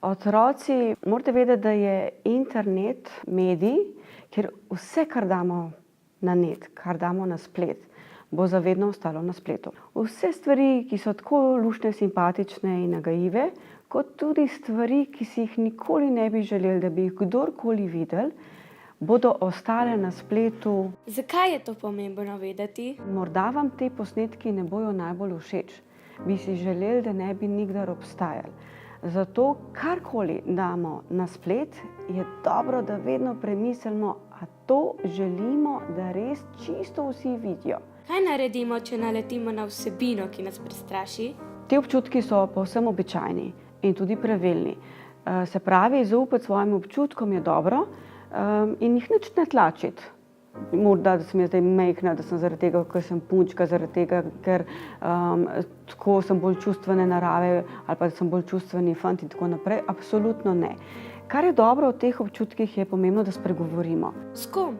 Otroci, morate vedeti, da je internet medij, kjer vse, kar damo na net, kar damo na splet, bo zavedno ostalo na spletu. Vse stvari, ki so tako luštne, simpatične in nagajive, kot tudi stvari, ki si jih nikoli ne bi želeli, da bi jih kdorkoli videl, bodo ostale na spletu. Zakaj je to pomembno vedeti? Morda vam te posnetki ne bojo najbolj všeč. Bi si želeli, da ne bi nikdar obstajali. Zato karkoli damo na splet, je dobro, da vedno premislimo, a to želimo, da res čisto vsi vidijo. Kaj naredimo, če naletimo na vsebino, ki nas prestraši? Ti občutki so povsem običajni in tudi pravilni. Se pravi, zaupati svojim občutkom je dobro in jih nič ne tlačiti. Morda, da sem jaz zdaj majhna, da sem zaradi tega, ker sem punčka, zaradi tega, ker tako sem bolj čustvene narave ali pa da sem bolj čustveni fant in tako naprej. Absolutno ne. Kar je dobro v teh občutkih, je pomembno, da spregovorimo. S kom?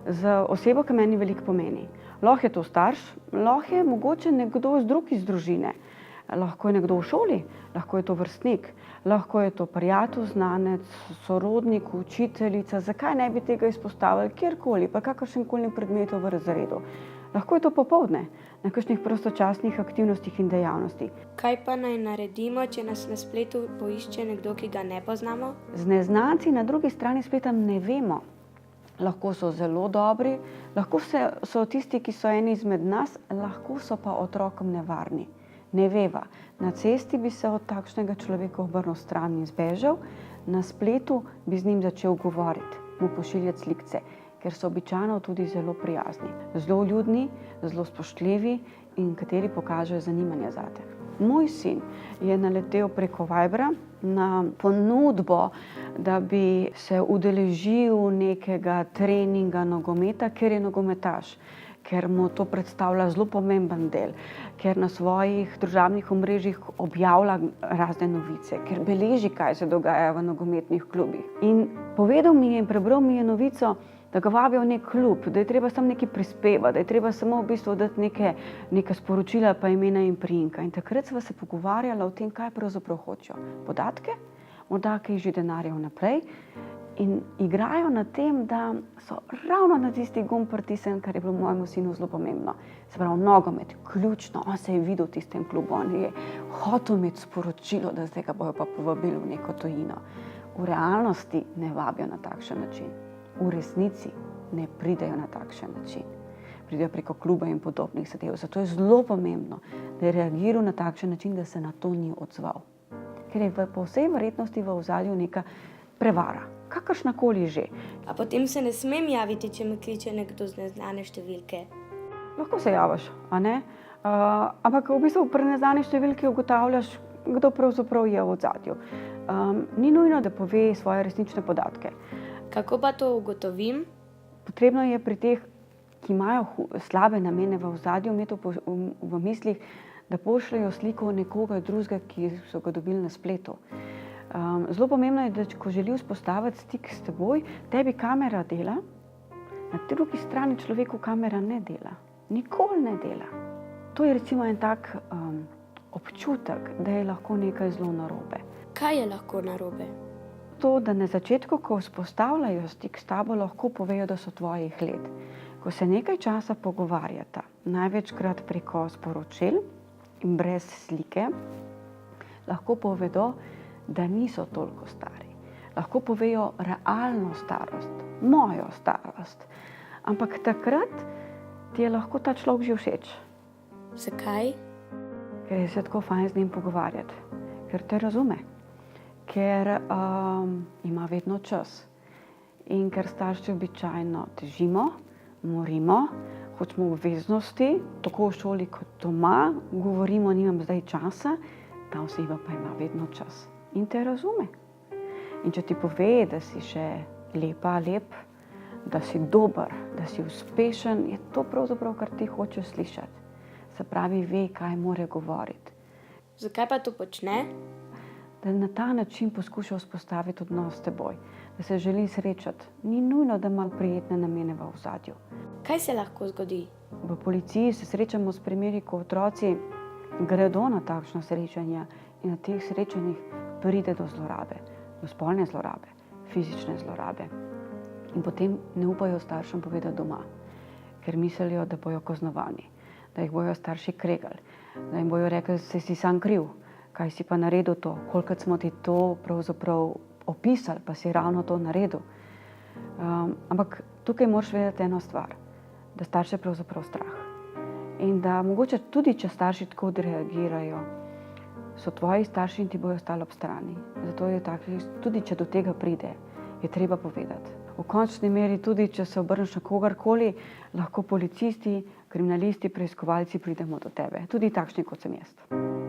Z osebo, ki meni veliko pomeni. Lahko je to starš, lahko je mogoče nekdo iz družine. Lahko je nekdo v šoli, lahko je to vrstnik, lahko je to prijatelj, znanec, sorodnik, učiteljica. Zakaj ne bi tega izpostavili kjerkoli, pa kakršenkoli predmetu v razredu. Lahko je to popoldne, na kakšnih prostočasnih aktivnostih in dejavnostih. Kaj pa naj naredimo, če nas na spletu poišče nekdo, ki ga ne poznamo? Z neznanci na drugi strani spleta ne vemo. Lahko so zelo dobri, lahko so tisti, ki so eni izmed nas, lahko so pa otrokom nevarni. Ne veva. Na cesti bi se od takšnega človeka obrnil stran in zbežal, na spletu bi z njim začel govoriti, mu pošiljati slikce, ker so običajno tudi zelo prijazni, zelo ljudni, zelo spoštljivi in kateri pokažejo zanimanje zate. Moj sin je naletel preko Vibra na ponudbo, da bi se udeležil nekega treninga nogometa, ker je nogometaš, ker mu to predstavlja zelo pomemben del, ker na svojih družabnih omrežjih objavlja razne novice, ker beleži, kaj se dogaja v nogometnih klubih. In povedal mi je in prebral mi je novico, da ga vabijo v nek klub, da je treba samo nekaj prispevati, da je treba samo v bistvu dati neka sporočila pa imena in priimka. In takrat sva se pogovarjala o tem, kaj pravzaprav hočejo. Podatke, morda kaj že denarja vnaprej, in igrajo na tem, da so ravno na tisti gumb pritisnili, kar je bilo mojemu sinu zelo pomembno. Se pravi, nogomet, ključno, on se je videl v tistem klubu, on je hotel imeti sporočilo, da zdaj ga bojo pa povabili v neko tujino. V realnosti ne vabijo na takšen način. V resnici ne pridejo na takšen način. Pridejo preko kluba in podobnih zadev. Zato je zelo pomembno, da je reagiral na takšen način, da se na to ni odzval. Ker je po vsej verjetnosti v ozadju neka prevara. Kakršnakoli že. A potem se ne smem javiti, če me kliče nekdo z neznane številke? Lahko se javiš, a ne? Ampak v bistvu pri neznani številki ugotavljaš, kdo pravzaprav je v ozadju. Ni nujno, da pove svoje resnične podatke. Kako pa to ugotovim? Potrebno je pri teh, ki imajo slabe namene v ozadju, imeti v mislih, da pošljajo sliko nekoga drugega, ki so ga dobili na spletu. Zelo pomembno je, da ko želi vzpostaviti stik s teboj, tebi kamera dela, na drugi strani človeku kamera ne dela. Nikoli ne dela. To je recimo en tak občutek, da je lahko nekaj zelo narobe. Kaj je lahko narobe? To, da na začetku, ko vzpostavljajo stik s tabo, lahko povejo, da so tvojih let. Ko se nekaj časa pogovarjata, največkrat preko sporočil in brez slike, lahko povedo, da niso toliko stari. Lahko povejo realno starost, mojo starost. Ampak takrat ti je lahko ta človek že všeč. Zakaj? Ker je se tako fajn z njim pogovarjati. Ker te razume. Ker ima vedno čas. In ker starši običajno težimo, morimo, hočemo obveznosti, tako v šoli kot doma, govorimo, nimam zdaj časa, ta oseba pa ima vedno čas. In te razume. In če ti pove, da si še lepa, lep, da si dober, da si uspešen, je to pravzaprav, kar ti hoče slišati. Se pravi, ve, kaj mora govoriti. Zakaj pa to počne? Da na ta način poskuša vzpostaviti odnos s teboj, da se želi srečati. Ni nujno, da ima prijetne namene v ozadju. Kaj se lahko zgodi? V policiji se srečamo s primeri, ko otroci gredo na takšno srečanje in na teh srečanjih pride do zlorabe, do spolne zlorabe, fizične zlorabe. In potem ne upajo staršem povedati doma, ker mislijo, da bojo kaznovani, da jih bojo starši kregali, da jim bojo rekli, da si sam kriv, kaj si pa naredil to, kolikrat smo ti to pravzaprav opisali, pa si ravno to naredil. Ampak tukaj moraš vedeti eno stvar, da starše pravzaprav strah. In da mogoče tudi, če starši tako odreagirajo, so tvoji starši in ti bojo ostali ob strani. Zato je tako, tudi če do tega pride, je treba povedati. V končni meri tudi, če se obrneš na kogarkoli, lahko policisti, kriminalisti, preiskovalci pridemo do tebe. Tudi takšni, kot sem jaz.